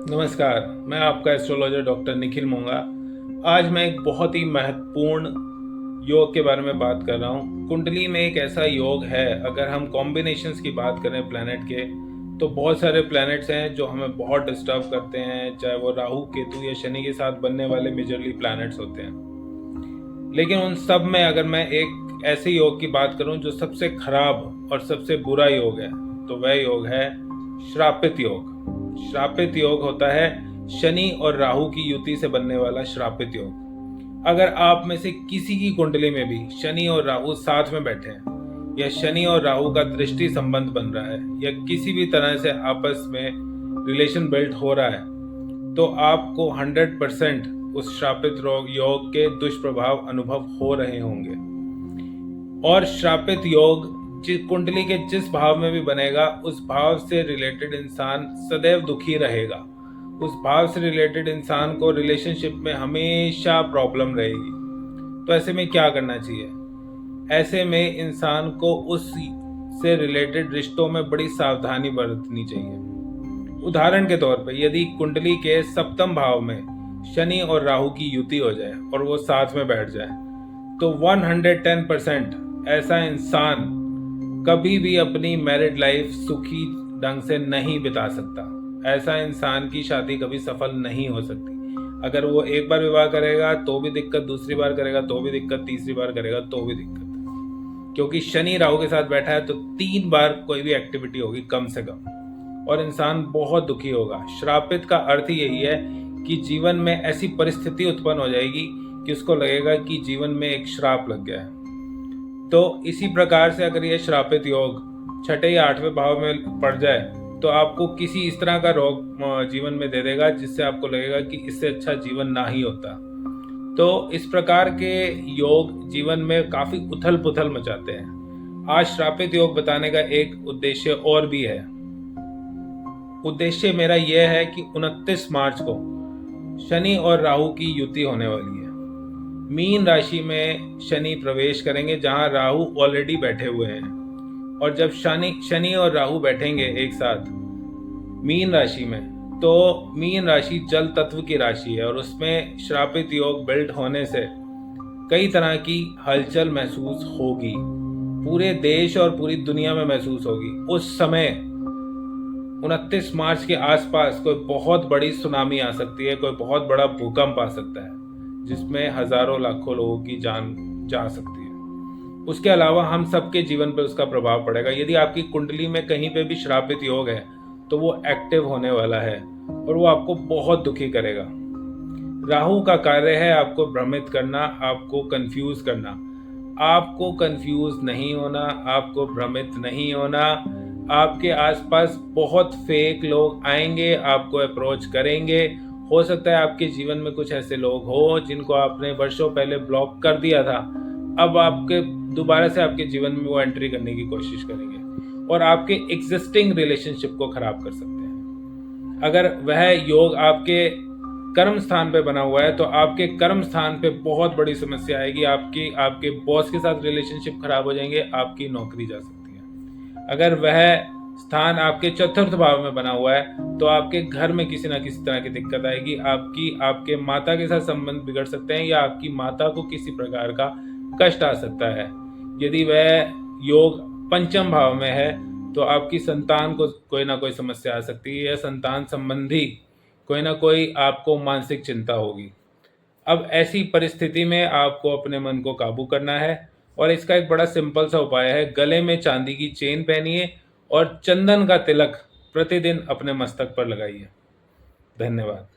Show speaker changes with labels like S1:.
S1: नमस्कार, मैं आपका एस्ट्रोलॉजर डॉक्टर निखिल मोंगा। आज मैं एक बहुत ही महत्वपूर्ण योग के बारे में बात कर रहा हूँ। कुंडली में एक ऐसा योग है, अगर हम कॉम्बिनेशंस की बात करें प्लैनेट के, तो बहुत सारे प्लैनेट्स हैं जो हमें बहुत डिस्टर्ब करते हैं, चाहे वो राहु, केतु या शनि के साथ बनने वाले मेजरली प्लैनेट्स होते हैं। लेकिन उन सब में अगर मैं एक ऐसे योग की बात करूं जो सबसे खराब और सबसे बुरा योग है, तो वह योग है श्रापित योग। श्रापित योग होता है शनि और राहु की युति से बनने वाला श्रापित योग। अगर आप में से किसी की कुंडली में भी शनि और राहु साथ में बैठे हैं, या शनि और राहु का दृष्टि संबंध बन रहा है, या किसी भी तरह से आपस में रिलेशन बिल्ड हो रहा है, तो आपको 100% उस श्रापित योग के दुष्प्रभाव अनुभव हो रहे होंगे। और श्रापित योग कुंडली के जिस भाव में भी बनेगा, उस भाव से रिलेटेड इंसान सदैव दुखी रहेगा। उस भाव से रिलेटेड इंसान को रिलेशनशिप में हमेशा प्रॉब्लम रहेगी। तो ऐसे में क्या करना चाहिए? ऐसे में इंसान को उस से रिलेटेड रिश्तों में बड़ी सावधानी बरतनी चाहिए। उदाहरण के तौर पर, यदि कुंडली के सप्तम भाव में शनि और राहु की युति हो जाए और वो साथ में बैठ जाए, तो 110% ऐसा इंसान कभी भी अपनी मैरिड लाइफ सुखी ढंग से नहीं बिता सकता। ऐसा इंसान की शादी कभी सफल नहीं हो सकती। अगर वो एक बार विवाह करेगा तो भी दिक्कत, दूसरी बार करेगा तो भी दिक्कत, तीसरी बार करेगा तो भी दिक्कत। क्योंकि शनि राहु के साथ बैठा है तो 3 बार कोई भी एक्टिविटी होगी कम से कम, और इंसान बहुत दुखी होगा। श्रापित का अर्थ यही है कि जीवन में ऐसी परिस्थिति उत्पन्न हो जाएगी कि उसको लगेगा कि जीवन में एक श्राप लग गया है। तो इसी प्रकार से अगर ये श्रापित योग 6ठे या 8वें भाव में पड़ जाए, तो आपको किसी इस तरह का रोग जीवन में दे देगा जिससे आपको लगेगा कि इससे अच्छा जीवन ना ही होता। तो इस प्रकार के योग जीवन में काफी उथल पुथल मचाते हैं। आज श्रापित योग बताने का एक उद्देश्य और भी है। उद्देश्य मेरा यह है कि 29 मार्च को शनि और राहु की युति होने वाली है। मीन राशि में शनि प्रवेश करेंगे, जहां राहु ऑलरेडी बैठे हुए हैं। और जब शनि और राहु बैठेंगे एक साथ मीन राशि में, तो मीन राशि जल तत्व की राशि है, और उसमें श्रापित योग बिल्ड होने से कई तरह की हलचल महसूस होगी। पूरे देश और पूरी दुनिया में महसूस होगी। उस समय 29 मार्च के आसपास कोई बहुत बड़ी सुनामी आ सकती है, कोई बहुत बड़ा भूकंप आ सकता है, जिसमें हजारों लाखों लोगों की जान जा सकती है। उसके अलावा हम सबके जीवन पर उसका प्रभाव पड़ेगा। यदि आपकी कुंडली में कहीं पे भी श्रापित योग है, तो वो एक्टिव होने वाला है और वो आपको बहुत दुखी करेगा। राहु का कार्य है आपको भ्रमित करना, आपको कंफ्यूज करना। आपको कंफ्यूज नहीं होना, आपको भ्रमित नहीं होना। आपके आसपास बहुत फेक लोग आएंगे, आपको अप्रोच करेंगे। हो सकता है आपके जीवन में कुछ ऐसे लोग हो जिनको आपने वर्षों पहले ब्लॉक कर दिया था, अब आपके दोबारा से आपके जीवन में वो एंट्री करने की कोशिश करेंगे और आपके एग्जिस्टिंग रिलेशनशिप को खराब कर सकते हैं। अगर वह योग आपके कर्म स्थान पे बना हुआ है, तो आपके कर्म स्थान पे बहुत बड़ी समस्या आएगी। आपके बॉस के साथ रिलेशनशिप खराब हो जाएंगे, आपकी नौकरी जा सकती है। अगर वह स्थान आपके चतुर्थ भाव में बना हुआ है, तो आपके घर में किसी ना किसी तरह की दिक्कत आएगी। आपके माता के साथ संबंध बिगड़ सकते हैं, या आपकी माता को किसी प्रकार का कष्ट आ सकता है। यदि वह योग पंचम भाव में है, तो आपकी संतान को कोई ना कोई समस्या आ सकती है, या संतान संबंधी कोई ना कोई आपको मानसिक चिंता होगी। अब ऐसी परिस्थिति में आपको अपने मन को काबू करना है, और इसका एक बड़ा सिंपल सा उपाय है। गले में चांदी की चेन पहनिए और चंदन का तिलक प्रतिदिन अपने मस्तक पर लगाइए। धन्यवाद।